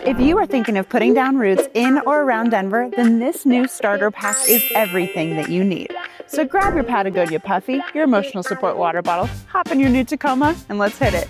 If you are thinking of putting down roots in or around Denver, then this new starter pack is everything that you need. So grab your Patagonia Puffy, your emotional support water bottle, hop in your new Tacoma, and let's hit it.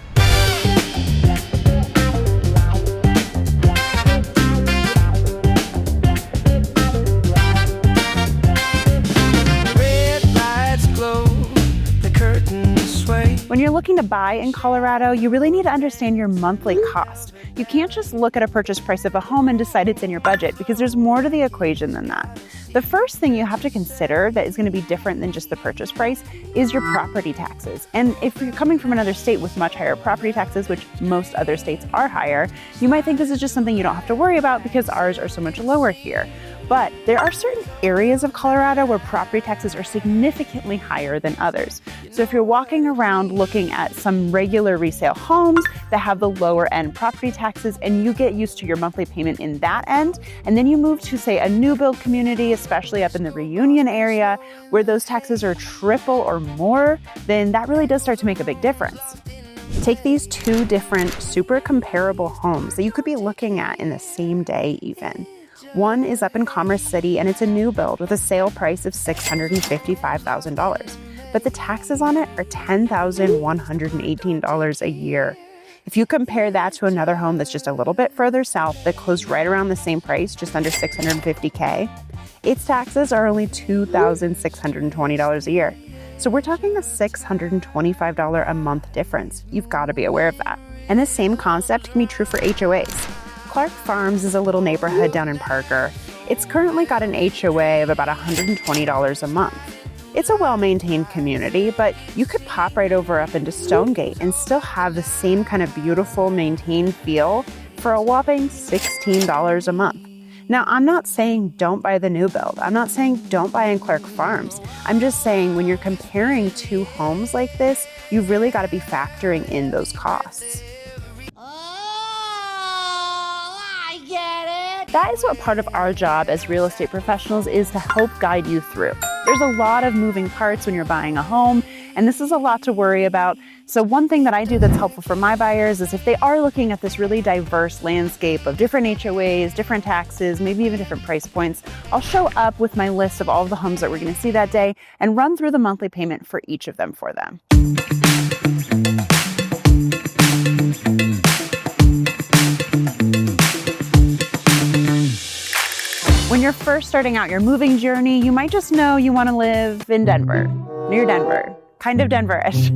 When you're looking to buy in Colorado, you really need to understand your monthly cost. You can't just look at a purchase price of a home and decide it's in your budget, because there's more to the equation than that. The first thing you have to consider that is going to be different than just the purchase price is your property taxes. And if you're coming from another state with much higher property taxes, which most other states are higher, you might think this is just something you don't have to worry about because ours are so much lower here. But there are certain areas of Colorado where property taxes are significantly higher than others. So if you're walking around looking at some regular resale homes that have the lower end property taxes and you get used to your monthly payment in that end, and then you move to, say, a new build community, especially up in the Reunion area, where those taxes are triple or more, then that really does start to make a big difference. Take these two different super comparable homes that you could be looking at in the same day even. One is up in Commerce City, and it's a new build with a sale price of $655,000. But the taxes on it are $10,118 a year. If you compare that to another home that's just a little bit further south that closed right around the same price, just under $650K, its taxes are only $2,620 a year. So we're talking a $625 a month difference. You've got to be aware of that. And the same concept can be true for HOAs. Clark Farms is a little neighborhood down in Parker. It's currently got an HOA of about $120 a month. It's a well-maintained community, but you could pop right over up into Stonegate and still have the same kind of beautiful, maintained feel for a whopping $16 a month. Now, I'm not saying don't buy the new build. I'm not saying don't buy in Clark Farms. I'm just saying when you're comparing two homes like this, you've really got to be factoring in those costs. That is what part of our job as real estate professionals is, to help guide you through. There's a lot of moving parts when you're buying a home, and this is a lot to worry about. So one thing that I do that's helpful for my buyers is if they are looking at this really diverse landscape of different HOAs, different taxes, maybe even different price points, I'll show up with my list of all of the homes that we're going to see that day and run through the monthly payment for each of them for them. When you're first starting out your moving journey, you might just know you want to live in Denver, near Denver, kind of Denver-ish.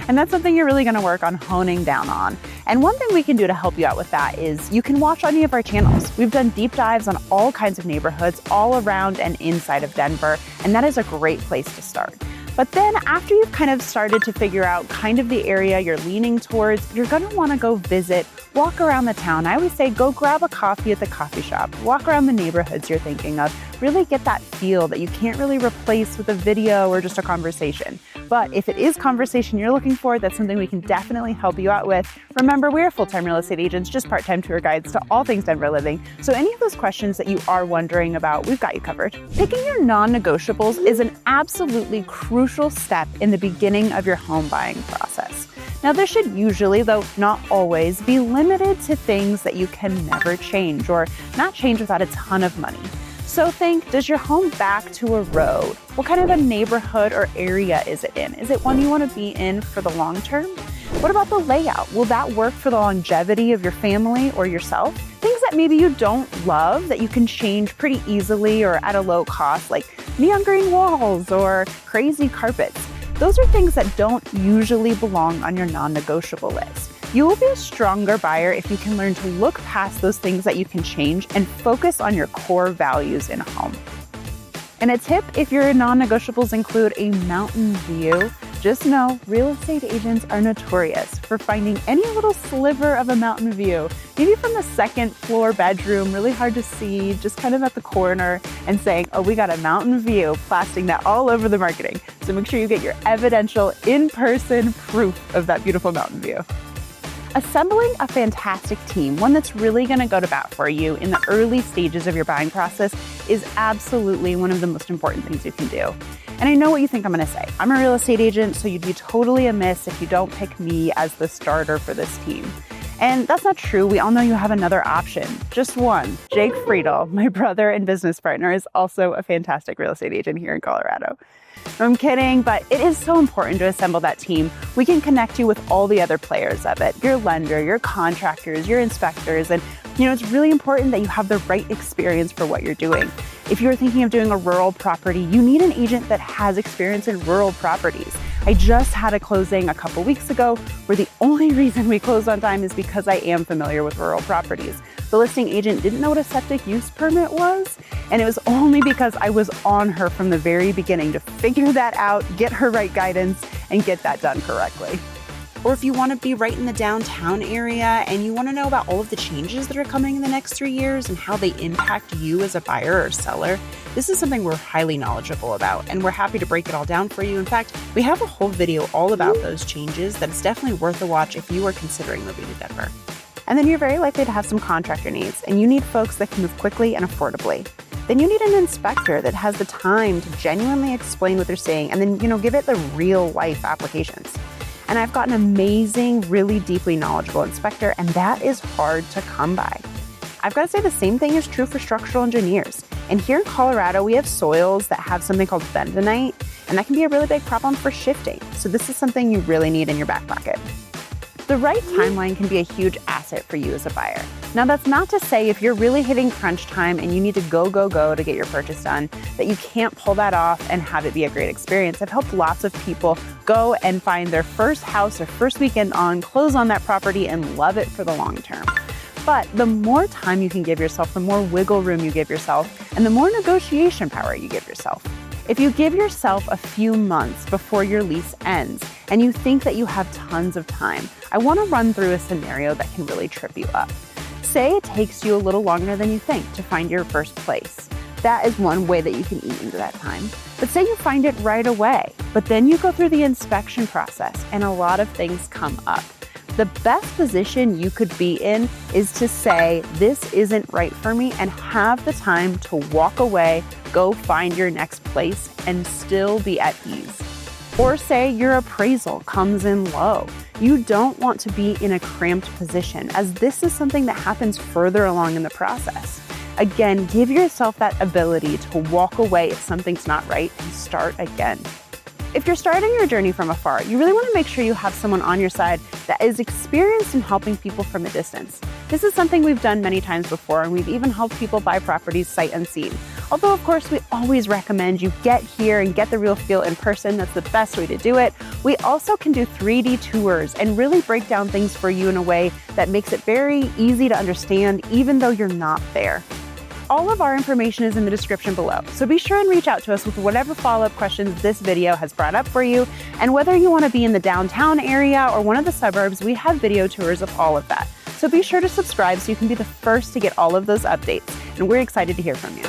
And that's something you're really going to work on honing down on. And one thing we can do to help you out with that is you can watch any of our channels. We've done deep dives on all kinds of neighborhoods all around and inside of Denver, and that is a great place to start. But then after you've kind of started to figure out kind of the area you're leaning towards, you're going to want to go visit, walk around the town. I always say go grab a coffee at the coffee shop, walk around the neighborhoods you're thinking of, really get that feel that you can't really replace with a video or just a conversation. But if it is conversation you're looking for, that's something we can definitely help you out with. Remember, we're full-time real estate agents, just part-time tour guides to all things Denver living. So any of those questions that you are wondering about, we've got you covered. Picking your non-negotiables is an absolutely crucial step in the beginning of your home buying process. Now, this should usually, though not always, be limited to things that you can never change or not change without a ton of money. So think, does your home back to a road? What kind of a neighborhood or area is it in? Is it one you want to be in for the long term? What about the layout? Will that work for the longevity of your family or yourself? Things that maybe you don't love that you can change pretty easily or at a low cost, like neon green walls or crazy carpets. Those are things that don't usually belong on your non-negotiable list. You will be a stronger buyer if you can learn to look past those things that you can change and focus on your core values in a home. And a tip, if your non-negotiables include a mountain view, just know real estate agents are notorious for finding any little sliver of a mountain view, maybe from the second floor bedroom, really hard to see, just kind of at the corner, and saying, oh, we got a mountain view, plastering that all over the marketing. So make sure you get your evidential in-person proof of that beautiful mountain view. Assembling a fantastic team, one that's really going to go to bat for you in the early stages of your buying process, is absolutely one of the most important things you can do. And I know what you think I'm going to say. I'm a real estate agent, so you'd be totally amiss if you don't pick me as the starter for this team. And that's not true. We all know you have another option, just one. Jake Friedel, my brother and business partner, is also a fantastic real estate agent here in Colorado. I'm kidding, but it is so important to assemble that team. We can connect you with all the other players of it, your lender, your contractors, your inspectors, and it's really important that you have the right experience for what you're doing. If you're thinking of doing a rural property, you need an agent that has experience in rural properties. I just had a closing a couple weeks ago where the only reason we closed on time is because I am familiar with rural properties. The listing agent didn't know what a septic use permit was, and it was only because I was on her from the very beginning to figure that out, get her right guidance, and get that done correctly. Or if you want to be right in the downtown area and you want to know about all of the changes that are coming in the next 3 years and how they impact you as a buyer or seller, this is something we're highly knowledgeable about, and we're happy to break it all down for you. In fact, we have a whole video all about those changes that is definitely worth a watch if you are considering moving to Denver. And then you're very likely to have some contractor needs, and you need folks that can move quickly and affordably. Then you need an inspector that has the time to genuinely explain what they're saying and then, give it the real life applications. And I've got an amazing, really deeply knowledgeable inspector, and that is hard to come by. I've got to say the same thing is true for structural engineers. And here in Colorado, we have soils that have something called bentonite, and that can be a really big problem for shifting. So this is something you really need in your back pocket. The right timeline can be a huge asset for you as a buyer. Now, that's not to say if you're really hitting crunch time and you need to go to get your purchase done, that you can't pull that off and have it be a great experience. I've helped lots of people go and find their first house or first weekend on, close on that property, and love it for the long term. But the more time you can give yourself, the more wiggle room you give yourself, and the more negotiation power you give yourself. If you give yourself a few months before your lease ends and you think that you have tons of time, I want to run through a scenario that can really trip you up. Say it takes you a little longer than you think to find your first place. That is one way that you can eat into that time. But say you find it right away, but then you go through the inspection process and a lot of things come up. The best position you could be in is to say, this isn't right for me, and have the time to walk away, go find your next place, and still be at ease. Or say your appraisal comes in low. You don't want to be in a cramped position, as this is something that happens further along in the process. Again, give yourself that ability to walk away if something's not right and start again. If you're starting your journey from afar, you really want to make sure you have someone on your side that is experienced in helping people from a distance. This is something we've done many times before, and we've even helped people buy properties sight unseen. Although, of course, we always recommend you get here and get the real feel in person. That's the best way to do it. We also can do 3D tours and really break down things for you in a way that makes it very easy to understand, even though you're not there. All of our information is in the description below, so be sure and reach out to us with whatever follow-up questions this video has brought up for you. And whether you want to be in the downtown area or one of the suburbs, we have video tours of all of that. So be sure to subscribe so you can be the first to get all of those updates. And we're excited to hear from you.